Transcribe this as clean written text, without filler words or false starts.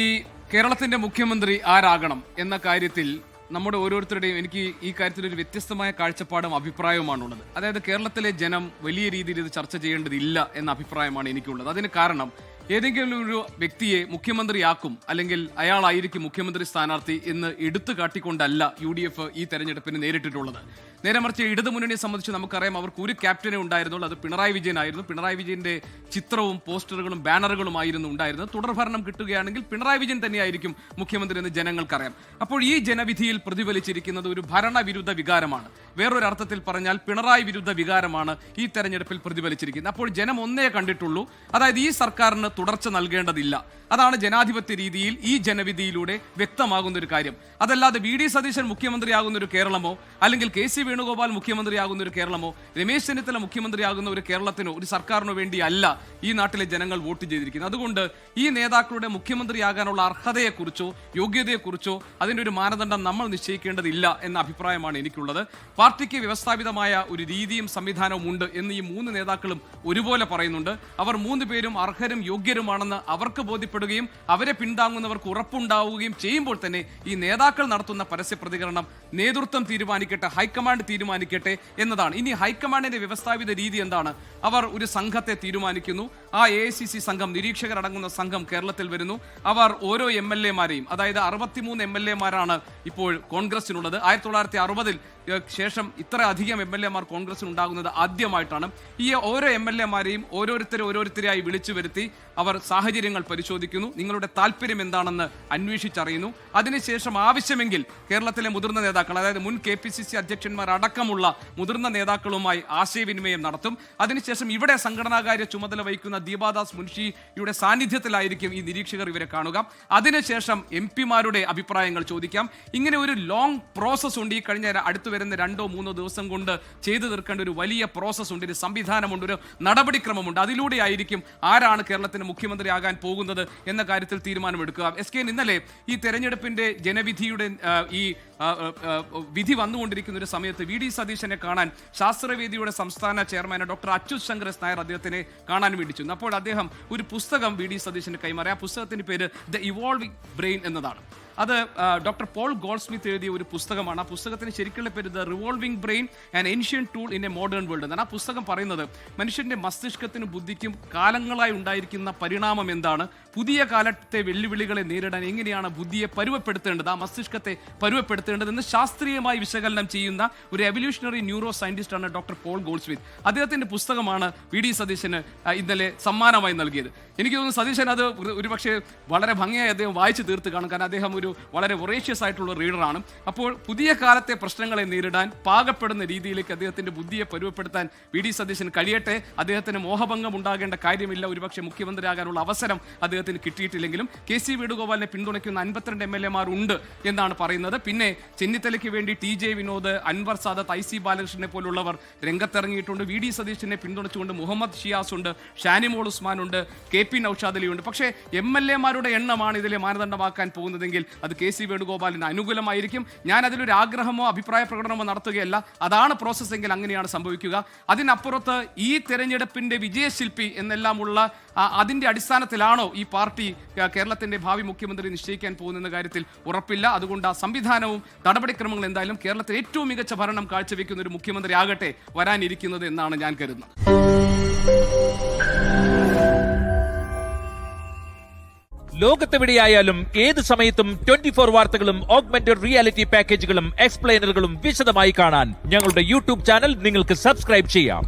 ഈ കേരളത്തിന്റെ മുഖ്യമന്ത്രി ആരാകണം എന്ന കാര്യത്തിൽ നമ്മുടെ ഓരോരുത്തരുടെയും എനിക്ക് ഈ കാര്യത്തിൽ ഒരു വ്യത്യസ്തമായ കാഴ്ചപ്പാടും അഭിപ്രായവുമാണുള്ളത്. അതായത് കേരളത്തിലെ ജനം വലിയ രീതിയിൽ ഇത് ചർച്ച ചെയ്യേണ്ടതില്ല എന്ന അഭിപ്രായമാണ് എനിക്കുള്ളത്. അതിന് കാരണം ഏതെങ്കിലും ഒരു വ്യക്തിയെ മുഖ്യമന്ത്രിയാക്കും അല്ലെങ്കിൽ അയാളായിരിക്കും മുഖ്യമന്ത്രി സ്ഥാനാർത്ഥി എന്ന് എടുത്തു കാട്ടിക്കൊണ്ടല്ല UDF ഈ തെരഞ്ഞെടുപ്പിന് നേരിട്ടിട്ടുള്ളത്. നേരെ മറിച്ച് ഇടതുമുന്നണിയെ സംബന്ധിച്ച് നമുക്കറിയാം, അവർക്ക് ഒരു ക്യാപ്റ്റനെ ഉണ്ടായിരുന്നുള്ളൂ, അത് പിണറായി വിജയനായിരുന്നു. പിണറായി വിജയന്റെ ചിത്രവും പോസ്റ്ററുകളും ബാനറുകളുമായിരുന്നു ഉണ്ടായിരുന്നത്. തുടർഭരണം കിട്ടുകയാണെങ്കിൽ പിണറായി വിജയൻ തന്നെയായിരിക്കും മുഖ്യമന്ത്രി എന്ന് ജനങ്ങൾക്കറിയാം. അപ്പോൾ ഈ ജനവിധിയിൽ പ്രതിഫലിച്ചിരിക്കുന്നത് ഒരു ഭരണവിരുദ്ധ വികാരമാണ്. വേറൊരു അർത്ഥത്തിൽ പറഞ്ഞാൽ പിണറായി വിരുദ്ധ വികാരമാണ് ഈ തെരഞ്ഞെടുപ്പിൽ പ്രതിഫലിച്ചിരിക്കുന്നത്. അപ്പോൾ ജനം ഒന്നേ കണ്ടിട്ടുള്ളൂ, അതായത് ഈ സർക്കാരിന് തുടർച്ച നൽകേണ്ടതില്ല. അതാണ് ജനാധിപത്യ രീതിയിൽ ഈ ജനവിധിയിലൂടെ വ്യക്തമാകുന്ന ഒരു കാര്യം. അതല്ലാതെ VD സതീശൻ മുഖ്യമന്ത്രിയാകുന്ന ഒരു കേരളമോ അല്ലെങ്കിൽ KC വേണുഗോപാൽ മുഖ്യമന്ത്രിയാകുന്ന ഒരു കേരളമോ രമേശ് ചെന്നിത്തല മുഖ്യമന്ത്രിയാകുന്ന ഒരു കേരളത്തിനോ ഒരു സർക്കാരിനോ വേണ്ടിയല്ല ഈ നാട്ടിലെ ജനങ്ങൾ വോട്ട് ചെയ്തിരിക്കുന്നത്. അതുകൊണ്ട് ഈ നേതാക്കളുടെ മുഖ്യമന്ത്രിയാകാനുള്ള അർഹതയെക്കുറിച്ചോ യോഗ്യതയെക്കുറിച്ചോ അതിൻ്റെ ഒരു മാനദണ്ഡം നമ്മൾ നിശ്ചയിക്കേണ്ടതില്ല എന്ന അഭിപ്രായമാണ് എനിക്കുള്ളത്. പാർട്ടിക്ക് വ്യവസ്ഥാപിതമായ ഒരു രീതിയും സംവിധാനവും ഉണ്ട് എന്ന് ഈ മൂന്ന് നേതാക്കളും ഒരുപോലെ പറയുന്നുണ്ട്. അവർ മൂന്ന് പേരും അർഹരും യോഗ്യരുമാണെന്ന് അവർക്ക് ബോധ്യപ്പെടുകയും അവരെ പിന്താങ്ങുന്നവർക്ക് ഉറപ്പുണ്ടാവുകയും ചെയ്യുമ്പോൾ തന്നെ ഈ നേതാക്കൾ നടത്തുന്ന പരസ്യ പ്രതികരണം നേതൃത്വം തീരുമാനിക്കട്ടെ, ഹൈക്കമാൻഡ് തീരുമാനിക്കട്ടെ എന്നതാണ്. ഇനി ഹൈക്കമാൻഡിന്റെ വ്യവസ്ഥാപിത രീതി എന്താണ്? അവർ ഒരു സംഘത്തെ തീരുമാനിക്കുന്നു. ആ AICC സംഘം, നിരീക്ഷകരടങ്ങുന്ന സംഘം കേരളത്തിൽ വരുന്നു. അവർ ഓരോ MLA-മാരെയും, അതായത് 63 MLA-മാരാണ് ഇപ്പോൾ കോൺഗ്രസിനുള്ളത്. 1960-ൽ ശേഷം ഇത്ര അധികം MLA-മാർ കോൺഗ്രസിനുണ്ടാകുന്നത് ആദ്യമായിട്ടാണ്. ഈ ഓരോ MLA-മാരെയും ഓരോരുത്തരെയായി വിളിച്ചു വരുത്തി അവർ സാഹചര്യങ്ങൾ പരിശോധിക്കുന്നു, നിങ്ങളുടെ താല്പര്യം എന്താണെന്ന് അന്വേഷിച്ചറിയുന്നു. അതിനുശേഷം ആവശ്യമെങ്കിൽ കേരളത്തിലെ മുതിർന്ന നേതാക്കൾ, അതായത് മുൻ KPCC അധ്യക്ഷന്മാർ അടക്കമുള്ള മുതിർന്ന നേതാക്കളുമായി ആശയവിനിമയം നടത്തും. അതിനുശേഷം ഇവിടെ സംഘടനാകാര്യ ചുമതല വഹിക്കുന്ന ദീപാദാസ് മുൻഷിയുടെ സാന്നിധ്യത്തിലായിരിക്കും ഈ നിരീക്ഷകർ ഇവരെ കാണുക. അതിനുശേഷം MP-മാരുടെ അഭിപ്രായങ്ങൾ ചോദിക്കാം. ഇങ്ങനെ ഒരു ലോങ് പ്രോസസ് ഉണ്ട്. ഈ കഴിഞ്ഞ അടുത്തു വരുന്ന 2-3 ദിവസം കൊണ്ട് ചെയ്തു തീർക്കേണ്ട ഒരു വലിയ പ്രോസസ് ഉണ്ട്, ഒരു സംവിധാനമുണ്ട്, ഒരു നടപടിക്രമമുണ്ട്. അതിലൂടെയായിരിക്കും ആരാണ് കേരളത്തിന് മുഖ്യമന്ത്രിയാകാൻ പോകുന്നത് എന്ന കാര്യത്തിൽ തീരുമാനമെടുക്കുക. ഇന്നലെ ഈ തെരഞ്ഞെടുപ്പിന്റെ ജനവിധിയുടെ ഈ വിധി വന്നുകൊണ്ടിരിക്കുന്ന ഒരു സമയത്ത് VD സതീശനെ കാണാൻ ശാസ്ത്രവേദിയുടെ സംസ്ഥാന ചെയർമാൻ ഡോക്ടർ അച്യുത് ശങ്കർ നായർ അദ്ദേഹത്തിനെ കാണാൻ വേണ്ടി ചെന്നു. അപ്പോൾ അദ്ദേഹം ഒരു പുസ്തകം VD സതീശന് കൈമാറി. ആ പുസ്തകത്തിന്റെ പേര് ദ ഇവോൾവിംഗ് ബ്രെയിൻ എന്നതാണ്. അത് ഡോക്ടർ പോൾ ഗോൾഡ്സ്മിത്ത് എഴുതിയ ഒരു പുസ്തകമാണ്. ആ പുസ്തകത്തിന് ശരിക്കുള്ള പേര് the revolving brain and ancient tool in A modern world എന്നാണ്. ആ പുസ്തകം പറയുന്നത് മനുഷ്യന്റെ മസ്തിഷ്കത്തിനും ബുദ്ധിക്കും കാലങ്ങളായി ഉണ്ടായിരിക്കുന്ന പരിണാമം എന്താണ്, പുതിയ കാലത്തെ വെല്ലുവിളികളെ നേരിടാൻ എങ്ങനെയാണ് ബുദ്ധിയെ പരുവപ്പെടുത്തേണ്ടത്, ആ മസ്തിഷ്കത്തെ പരുവപ്പെടുത്തേണ്ടതെന്ന് ശാസ്ത്രീയമായി വിശകലനം ചെയ്യുന്ന ഒരു evolutionary neuro സയന്റിസ്റ്റാണ് doctor Paul Goldsmith. അദ്ദേഹത്തിന്റെ പുസ്തകമാണ് VD സതീശന് ഇന്നലെ സമ്മാനമായി നൽകിയത്. എനിക്ക് തോന്നുന്നു സതീശൻ അത് ഒരുപക്ഷെ വളരെ ഭംഗിയായി അദ്ദേഹം വായിച്ചു തീർത്ത് കാണും. കാരണം അദ്ദേഹം ഒരു വളരെ വൊറേഷ്യസ് ആയിട്ടുള്ള റീഡറാണ്. അപ്പോൾ പുതിയ കാലത്തെ പ്രശ്നങ്ങളെ നേരിടാൻ പാകപ്പെടുന്ന രീതിയിലേക്ക് അദ്ദേഹത്തിന്റെ ബുദ്ധിയെ പരുവപ്പെടുത്താൻ VD സതീശൻ കഴിയട്ടെ. അദ്ദേഹത്തിന് മോഹഭംഗം ഉണ്ടാകേണ്ട കാര്യമില്ല. ഒരുപക്ഷെ മുഖ്യമന്ത്രിയാകാനുള്ള അവസരം അദ്ദേഹത്തിന് കിട്ടിയിട്ടില്ലെങ്കിലും KC വേണുഗോപാലിനെ പിന്തുണയ്ക്കുന്ന 52 MLA-മാർ ഉണ്ട് എന്നാണ് പറയുന്നത്. പിന്നെ ചെന്നിത്തലയ്ക്ക് വേണ്ടി TJ വിനോദ്, അൻവർ സാദത്ത്, IC ബാലകൃഷ്ണനെ പോലുള്ളവർ രംഗത്തിറങ്ങിയിട്ടുണ്ട്. VD സതീശനെ പിന്തുണച്ചുകൊണ്ട് മുഹമ്മദ് ഷിയാസ് ഉണ്ട്, ഷാനിമോൾ ഉസ്മാൻ ഉണ്ട്, KP നൌഷാദ് അലിയുണ്ട്. പക്ഷേ MLA-മാരുടെ എണ്ണമാണ് ഇതിലെ മാനദണ്ഡമാക്കാൻ പോകുന്നതെങ്കിൽ അത് KC വേണുഗോപാലിന് അനുകൂലമായിരിക്കും. ഞാൻ അതിലൊരു ആഗ്രഹമോ അഭിപ്രായ പ്രകടനമോ നടത്തുകയല്ല. അതാണ് പ്രോസസ് എങ്കിൽ അങ്ങനെയാണ് സംഭവിക്കുക. അതിനപ്പുറത്ത് ഈ തെരഞ്ഞെടുപ്പിന്റെ വിജയശില്പി എന്നെല്ലാമുള്ള അതിന്റെ അടിസ്ഥാനത്തിലാണോ ഈ പാർട്ടി കേരളത്തിന്റെ ഭാവി മുഖ്യമന്ത്രി നിശ്ചയിക്കാൻ പോകുന്ന കാര്യത്തിൽ ഉറപ്പില്ല. അതുകൊണ്ട് ആ സംവിധാനവും നടപടിക്രമങ്ങളും എന്തായാലും കേരളത്തിൽ ഏറ്റവും മികച്ച ഭരണം കാഴ്ചവെക്കുന്ന ഒരു മുഖ്യമന്ത്രി ആകട്ടെ വരാനിരിക്കുന്നത് എന്നാണ് ഞാൻ കരുതുന്നത്. ലോകത്തെവിടെയായാലും ഏത് സമയത്തും 24 വാർത്തകളും ഓഗ്മെന്റഡ് റിയാലിറ്റി പാക്കേജുകളും എക്സ്പ്ലെയിനറുകളും വിശദമായി കാണാൻ ഞങ്ങളുടെ YouTube ചാനൽ നിങ്ങൾക്ക് സബ്സ്ക്രൈബ് ചെയ്യാം.